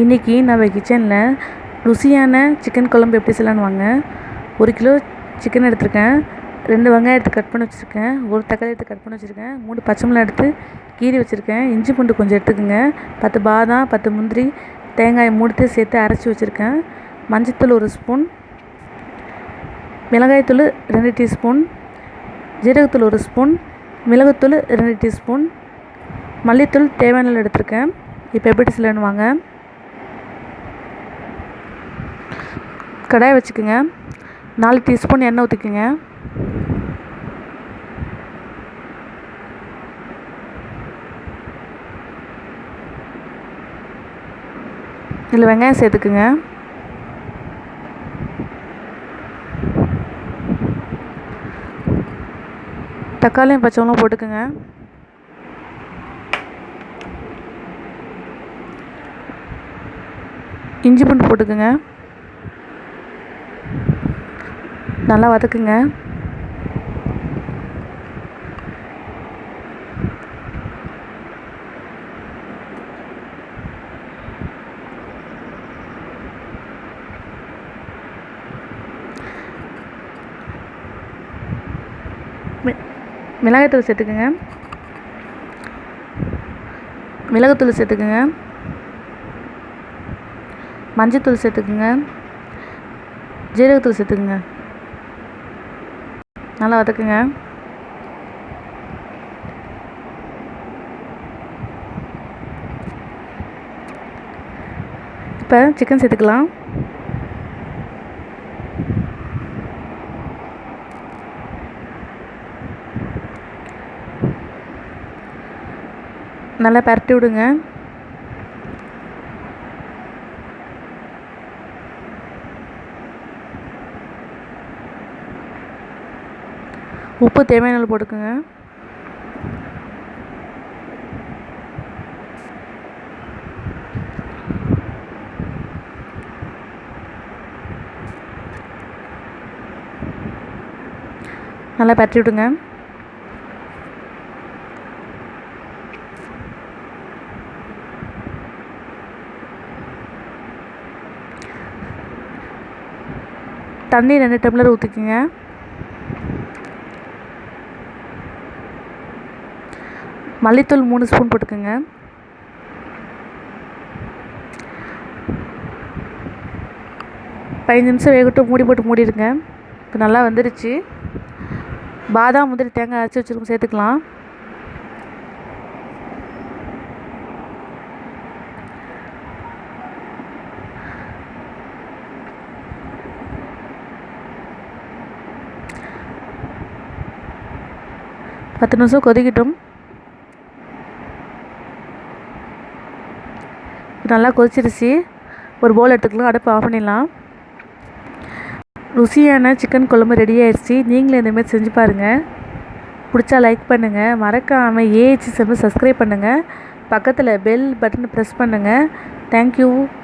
இன்றைக்கி நம்ம கிச்சனில் ருசியான சிக்கன் குழம்பு எப்படி செய்யலான்னு வாங்க. 1 கிலோ சிக்கன் எடுத்திருக்கேன், 2 வெங்காயம் எடுத்து கட் பண்ணி வச்சுருக்கேன், 1 தக்காளி எடுத்து கட் பண்ணி வச்சுருக்கேன், 3 பச்சை மிளகாய் எடுத்து கீறி வச்சுருக்கேன், இஞ்சி பூண்டு கொஞ்சம் எடுத்துக்கோங்க, 10 பாதாம் 10 முந்திரி தேங்காய் 3 சேர்த்து அரைச்சி வச்சுருக்கேன், மஞ்சள்தூள் 1 ஸ்பூன், மிளகாய்த்தூள் 2 டீஸ்பூன், ஜீரகத்தூள் 1 ஸ்பூன், மிளகுத்தூள் 2 டீஸ்பூன், மல்லித்தூள் தேவையான அளவு எடுத்திருக்கேன். இப்போ எப்படி செய்யலான்னு வாங்க. கடாய் வச்சுக்கோங்க, 4 டீஸ்பூன் எண்ணெய் ஊற்றிக்கோங்க. இதில் வெங்காயம் சேர்த்துக்குங்க. தக்காளியும் பச்சை மிளகாயும் போட்டுக்குங்க. இஞ்சி பூண்டு போட்டுக்குங்க. நல்லா வதக்குங்க. மிளகாய்த்தூள் சேர்த்துக்குங்க. மிளகுத்தூள் சேர்த்துக்குங்க. மஞ்சள்தூள் சேர்த்துக்குங்க. ஜீரகத்தூள் சேர்த்துக்குங்க. நல்லா வதக்குங்க. இப்போ சிக்கன் சேர்த்துக்கலாம். நல்லா பரட்டி விடுங்க. உப்பு தேவையான அளவு போட்டுக்கோங்க. நல்லா பரட்டி விடுங்க. தண்ணி 2 டம்ளர் ஊற்றிக்குங்க. மல்லித்தூள் 3 ஸ்பூன் போட்டுக்கோங்க. பதினஞ்சு நிமிஷம் வேகட்டும், மூடி போட்டு மூடிடுங்க. இப்போ நல்லா வந்துருச்சு. பாதாம் முந்திரி தேங்காய் அரைச்சி வச்சுருக்கோம், சேர்த்துக்கலாம். பத்து நிமிஷம் கொதிக்கட்டும். நல்லா கொதிச்சிருச்சு. ஒரு பவுல் எடுத்துக்கலாம், அடுப்பு ஆஃப் பண்ணிடலாம். ருசியான சிக்கன் குழம்பு ரெடி ஆயிடுச்சு. நீங்களும் இந்தமாரி செஞ்சு பாருங்கள். பிடிச்சா லைக் பண்ணுங்கள், மறக்காமல் ஏஹெச் சப்ஸ்கிரைப் பண்ணுங்கள், பக்கத்தில் பெல் பட்டனை ப்ரெஸ் பண்ணுங்கள். தேங்க்யூ.